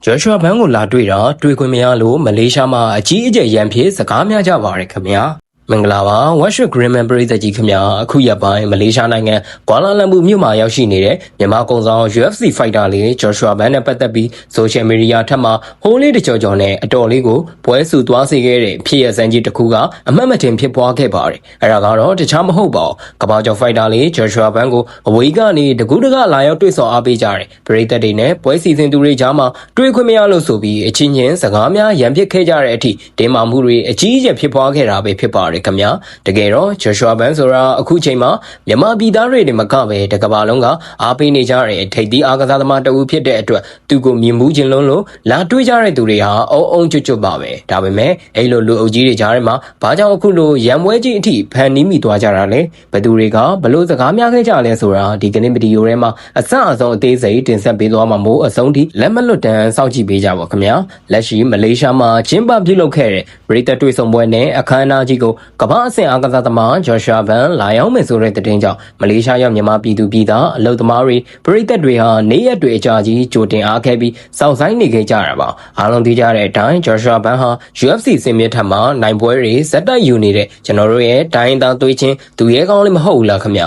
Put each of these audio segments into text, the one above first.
Joshua ဘန်းကိုလာတွေ့တာတွေ့ခွင့်မရလို့မလေးရှားမှာအကြီးအကျယ်ရန်ဖြစ်စကားများကြပါရယ်ခင်ဗျာမင်္ဂလာပါ Worship Greenman ပရိသတ်ကြီးခင်ဗျာအခုရက်ပိုင်းမလေးရှားနိုင်ငံကွာလာလမ်ပူမြို့မှာရောက်ရှိနေတဲ့မြန်မာကုံဆောင် UFC Fighter လေး Joshua ဘန်းနဲ့ပတ်သက်ပြီး Social Media ထက်မှာဟိုးလေးတကြော်ကြော်နဲ့အတော်လေးကိုပွဲစုသွားစေခဲ့တဲ့ဖြစ်ရစံကြီးတစ်ခုကအမှတ်မတင်ဖြစ်ပွားခဲ့ပါတယ်အဲ့ဒါကတော့တခြားမဟုတ်ပါဘူးကပောက်ကျော် Fighter လေး Joshua ဘန်းကိုအဝေးကနေတကူးတကလာရောက်တွေ့ဆုံအားပေးကြတယ်ပရိသတ်တွေနဲ့ပွဲစီစဉ်သူတွေကြားမှာတွေ့ခွင့်မရလို့ဆိုပြီးအချင်းချင်းစကားများရန်ဖြစ်ခဲ့ကြတဲ့အထိတင်းမာမှုတွေအကြီးအကျယ်ဖြစ်ပွားခဲ့တာပဲဖြစ်ပါတယ်ခင်ဗျာတကယ်တော့ Joshua ဘန်းဆိုတာအခုချိန်မှာမြန်မာပြည်သားတွေမကပဲတကဘာလုံးကအားပေးနေကြတဲ့ထိပ်သီးအားကစားသမားတဦးဖြစ်တဲ့အတွက်သူကိုမြင်မှုချင်းလုံးလို့လာတွေ့ကြတဲ့သူတွေဟာအုံအုံကျွတ်ကျွတ်ပါပဲဒါပေမဲ့အဲ့လိုလူအုပ်ကြီးတွေကြားထဲမှာဘာကြောင့်အခုလိုရန်ပွဲကြီးအထိဖန်နီးမိသွားကြတာလဲဘယ်သူတွေကဘလို့စကားများခဲ့ကြလဲဆိုတာဒီကနေ့ဗီဒီယိုထဲမှာအစအဆုံးအသေးစိတ်တင်ဆက်ပေးသွားမှာမို့အဆုံးထိလက်မလွတ်တမ်းစောင့်ကြည့်ပေးကြပါခင်ဗျာလက်ရှိမလေးရှားမှာကျင်းပပြုလုပ်ခဲ့တဲ့ပြည်သက်တွေ့ဆုံပွဲနဲ့အခမ်းအနားကြီးကိုကမ္ဘာအဆင့်အားကစားသမား Joshua ဘန်းလာရောက်မယ်ဆိုတဲ့သတင်းကြောင့်မလေးရှားရောက်မြန်မာပြည်သူပြည်သားအလုပ်သမားတွေပြည်သက်တွေဟာနေရက်တွေအကြာကြီးကြိုတင်အားခဲ့ပြီးစောင့်ဆိုင်နေခဲ့ကြတာပါအားလုံးသိကြတဲ့အတိုင်း Joshua ဘန်းဟာ UFC စင်မြင့်ထက်မှာနိုင်ပွဲတွေဇက်တိုက်ယူနေတဲ့ကျွန်တော်တို့ရဲ့တိုင်းသားသွေးချင်းသူရဲကောင်းလေးမဟုတ်ဘူးလားခင်ဗျ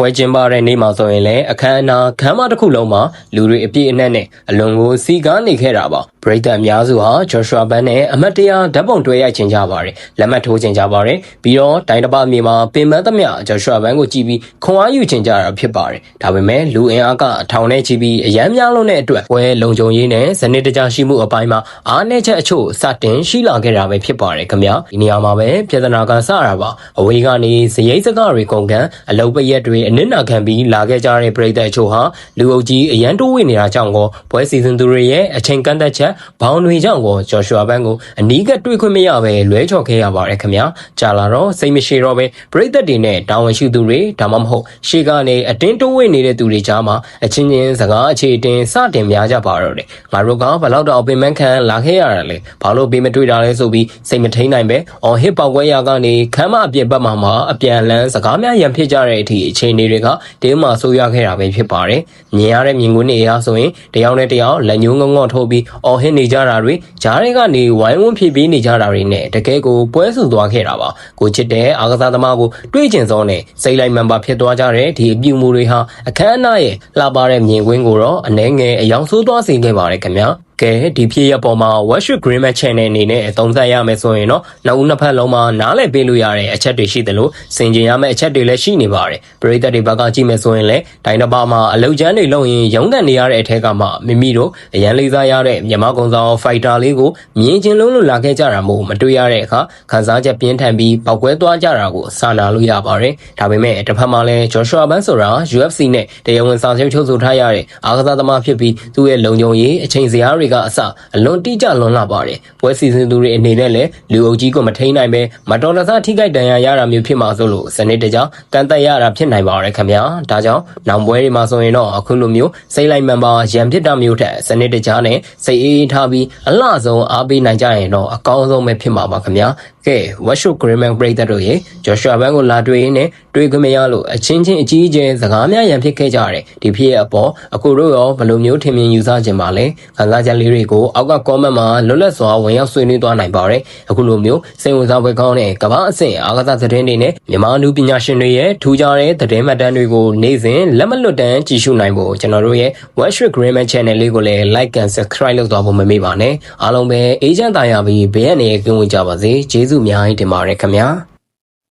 ပွဲကျင်းပတဲ့နေ့မှာဆိုရင်လည်းအခမ်းအနားခမ်းမတစ်ခုလုံးမှာလူတွေအပြည့်အနှက်နဲ့အလွန်ကိုစီကားနေခဲ့တာပါပရိသတ်အများစုဟာ Joshua ဘန်းနဲ့အမတ်တရားဓာတ်ပုံတွဲရိုက်ချင်ကြပါတယ်လက်မှတ်ထိုးချင်ကြပါတယ်ပြီးတော့တိုင်းတစ်ပါးမြေမှာပင်ပန်းသမျှ Joshua ဘန်းကိုကြည့်ပြီးခွန်အားယူချင်ကြတာဖြစ်ပါတယ်ဒါပေမဲ့လူအင်အားကအထောင်နဲ့ချီပြီးအရန်များလုံးတဲ့အတွက်ပွဲလုံခြုံရေးနဲ့စနစ်တကျရှိမှုအပိုင်းမှာအားနည်းချက်အချို့စတင်ရှိလာခဲ့တာပဲဖြစ်ပါတယ်ခင်ဗျာဒီနေရာမှာပဲပြဿနာကစတာပါအဝေးကနေဇရိတ်စကားတွေကုန်ကန်အလုပ်ပရက်တွေအနစ်နာခံပြီးလာခဲ့ကြတဲ့ပရိသတ်အချို့ဟာလူအုပ်ကြီးအရန်တိုးဝင်နေတာကြောင့်ကောပွဲစီစဉ်သူတွေရဲ့အချိန်ကန့်သက်ချက်ဘောင်တွေကြောင့်ကော Joshua ဘန်းကိုအနီးကပ်တွေ့ခွင့်မရပဲလွဲချော်ခဲ့ရပါတယ်ခင်ဗျာကြာလာတော့စိတ်မရှိတော့ပဲပရိသတ်တွေနဲ့တာဝန်ရှိသူတွေဒါမှမဟုတ်ရှေ့ကနေအတင်းတိုးဝင်နေတဲ့သူတွေကြားမှာအချင်းချင်းစကားအခြေအတင်စတင်များကြပါတော့တယ်ငါတို့ကဘလောက်တော့ပင်မခံလာခဲ့ရတာလဲဘာလို့ပေးမတွေ့တာလဲဆိုပြီးစိတ်မထိန်နိုင်ပဲအော်ဟစ်ပေါက်ကွဲရကနေခမ်းမအပြင်ဘက်မှာအပြန်လန်းစကားများရန်ဖြစ်ကြတဲ့အထိအခြေအနေတွေကတင်းမာဆိုးရွားခဲ့တာပဲဖြစ်ပါတယ်မြင်ရတဲ့မြင်ကွင်းတွေအရဆိုရင်တယောက်နဲ့တယောက်လက်ညှိုးငုံငေါထိုးပြီးအော်ဟစ်နေကြတာတွေဂျားတွေကနေဝိုင်းဝန်းဖြည့်ပေးနေကြတာတွေနဲ့တကယ်ကိုပွဲစုသွားခဲ့တာပါကိုချစ်တဲ့အားကစားသမားကိုတွေးကျင်စောနဲ့စိတ်လိုက်မှန်ပါဖြစ်သွားကြတဲ့ဒီအပြုမှုတွေဟာအခမ်းအနားရဲ့လှပတဲ့မြင်ကွင်းကိုတော့အနှဲငယ်အယောင်ဆိုးသွားစေခဲ့ပါတယ်ခင်ဗျာကဲဒီဖြစ်ရပေါ်မှာ Worship Greenman Channel အနေနဲ့သုံးသပ်ရမယ်ဆိုရင်တော့နှစ်ဦးနှစ်ဖက်လုံးမှာနားလည်ပေးလို့ရတဲ့အချက်တွေရှိတယ်လို့စင်ကြင်ရမယ့်အချက်တွေလည်းရှိနေပါတယ်ပရိသတ်တွေဘက်ကကြည့်မယ်ဆိုရင်လည်းတိုင်းတစ်ပါးမှာအလုတ်ကျန်းတွေလုံရင်ရုံးကန်နေရတဲ့အထက်ကမှမိမိတို့အရန်လေးစားရတဲ့မြန်မာကုံဆောင် Fighter လေးကိုမြင်ချင်းလုံးလို့လာခဲ့ကြတာမို့မတွေ့ရတဲ့အခါခန်းစားချက်ပြင်းထန်ပြီးပောက်ကွဲသွားကြတာကိုစာနာလို့ရပါတယ်ဒါပေမဲ့တစ်ဖက်မှာလည်း Joshua ဘန်းဆိုတာ UFC နဲ့တရားဝင်စာချုပ်ချုပ်ဆိုထားရတဲ့အားကစားသမားဖြစ်ပြီးသူ့ရဲ့လုံခြုံရေးအချိန်စရာတွေကအစအလွန်တိကျလွန်လာပါတယ်ပွဲစီစဉ်သူတွေအနေနဲ့လည်းလူအုပ်ကြီးကိုမထိန်နိုင်ပဲမတော်တဆထိခိုက်ဒဏ်ရာရတာမျိုးဖြစ်မှာဆိုလို့စနစ်တကျတန်တက်ရတာဖြစ်နိုင်ပါတယ်ခင်ဗျာဒါကြောင့်နောက်ပွဲတွေမှာဆိုရင်တော့အခုလိုမျိုးစိတ်လိုက်မှန်ပါရန်ဖြစ်တာမျိုးထက်စနစ်တကျနဲ့စိတ်အေးထားပြီးအလှဆုံးအားပေးနိုင်ကြရင်တော့အကောင်းဆုံးပဲဖြစ်မှာပါခင်ဗျာကဲ Worship Greenman ပရိသတ်တို့ရေ Joshua ဘန်းကိုလာတွေ့ရင်းနဲ့တွေ့ခွင့်မရလို့အချင်းချင်းအကြီးအကျယ်စကားများရန်ဖြစ်ခဲ့ကြတယ်ဒီဖြစ်ရဲ့အပေါ်အခုတို့ရောဘယ်လိုမျိုးထင်မြင်ယူဆကြပါလဲခံစားချက်လေးတွေကိုအောက်က comment မှာလွတ်လပ်စွာဝင်ရောက်ဆွေးနွေးသွားနိုင်ပါတယ်အခုလိုမျိုးစိတ်ဝင်စားဖွယ်ကောင်းတဲ့ကမ္ဘာအဆင့်အားကစားသတင်းတွေနဲ့မြန်မာလူပညာရှင်တွေရဲ့ထူးခြားတဲ့သတင်းမှတ်တမ်းတွေကိုနေ့စဉ်လက်မလွတ်တမ်းကြည့်ရှုနိုင်ဖို့ကျွန်တော်တို့ရဲ့ Worship Greenman Channel လေးကိုလည်း like and subscribe လုပ်သွားဖို့မမေ့ပါနဲ့အားလုံးပဲအေးချမ်းသာယာပြီးဘေးရန်တွေကင်းဝေးကြပါစေကျေးဇူးအများကြီးတင်ပါတယ်ခင်ဗျာ